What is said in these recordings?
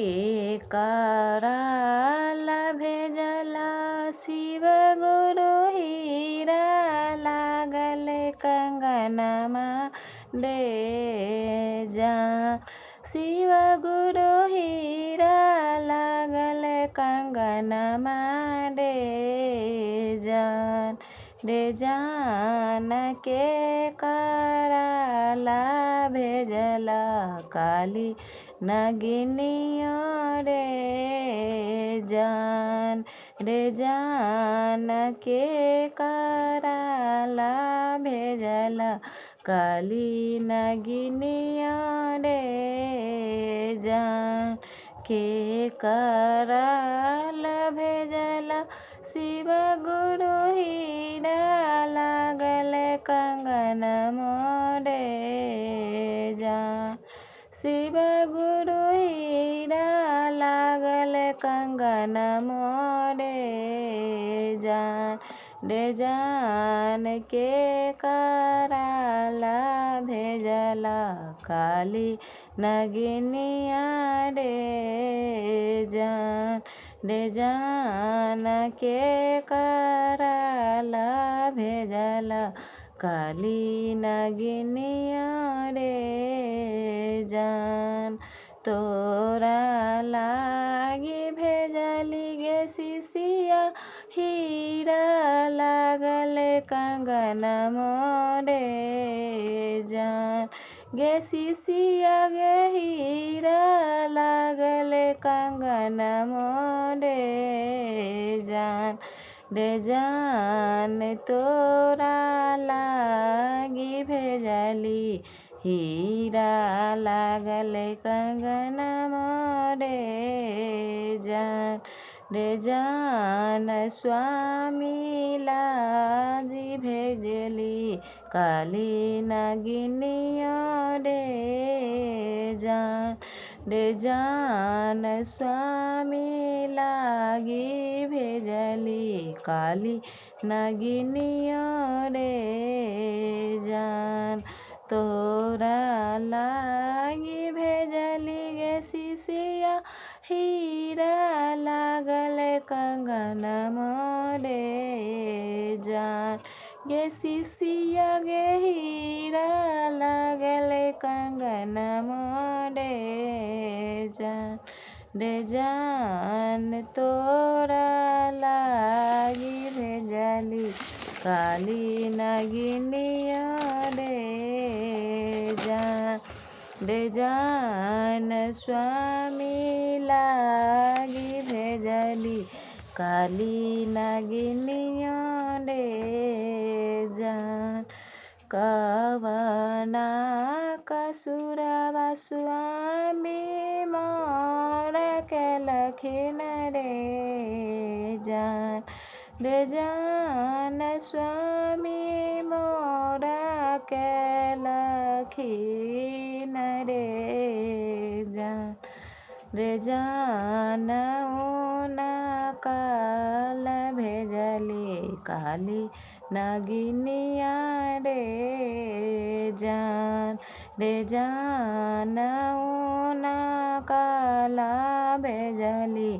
के कराला भेजला शिव गुरु हीरा लागल कंगनमा दे जा। शिव गुरु हीरा लागल कंगनमा दे जान। दे जान के कराला भेजला काली नगिनिया रे जान। रे जान के कराला भेजला काली नगिनिया रे जान। के कराला भेजला शिव गुरु हीरा लागल कंगन मोरे जान। शिव गुरु हीरा लागल कंगन मोरे जान। रे जान के कराला भेजला काली नगिनिया रे जान। रे जान के कराला भेजला काली नगिनिया रे जान। तोरा लागी भेजली गे शिशिया हीरा लागल कंगन मोरे जान। गे शिशिया गे हीरा लागल कंगन मोरे जान। रे जान तोरा लागी भेजली हीरा लागल कंगन मोरे जान। रे जान स्वामी लागी भेजली काली नगिनिया रे जान। रे जान स्वामी लागी भेजली काली नगिनिया रे जान। तोरा लागी भेजली गे शिशिया हीरा लागल कंगन मोरे जान। गे शिशिया गे हीरा लागल कंगन मोरे जान। रे जान तोरा लागी भेजली काली नगिनिया रे जान। रे जान स्वामी लागी भेजली काली नगिनिया रे जान। कवना कसुरवा स्वामी मोर केलखिन रे जान। रे जान स्वामी मोर केलखिन रे जान। रे जान ऊना काल भेजली काली नगिनिया रे जान। रे जान ऊना काला भेजली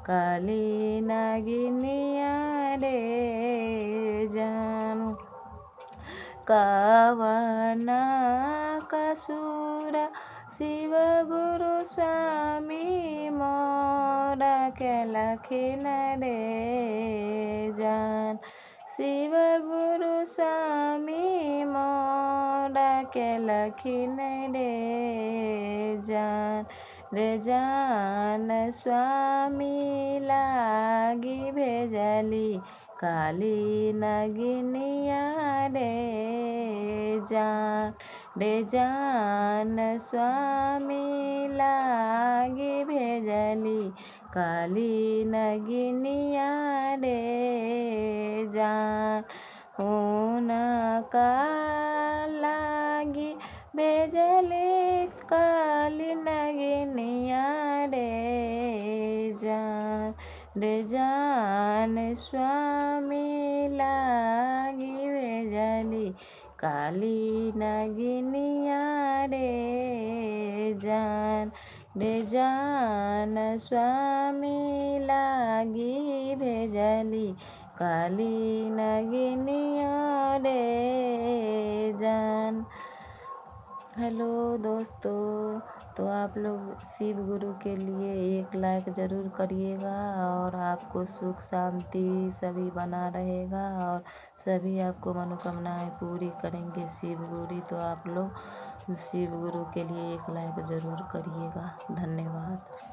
काली नगिनिया रे जान। कवना कसुर शिव गुरु स्वामी मोर केलखिन रे जान। शिव गुरु स्वामी मोर केलखिन रे जान। रे जान स्वामी लागी भेजली काली नगिनिया रे जान। रे जान स्वामी लागी भेजली काली नगिनिया रे जान। हुनका लागी भेजली काली नगिनिया रे जान। रे जान स्वामी लागी भेजली काली नगिनिया रे जान। रे जान स्वामी लागी भेजली काली नगिनिया रे जान। हेलो दोस्तों, तो आप लोग शिव गुरु के लिए एक लाइक ज़रूर करिएगा और आपको सुख शांति सभी बना रहेगा और सभी आपको मनोकामनाएं पूरी करेंगे शिव गुरु। तो आप लोग शिव गुरु के लिए एक लाइक ज़रूर करिएगा। धन्यवाद।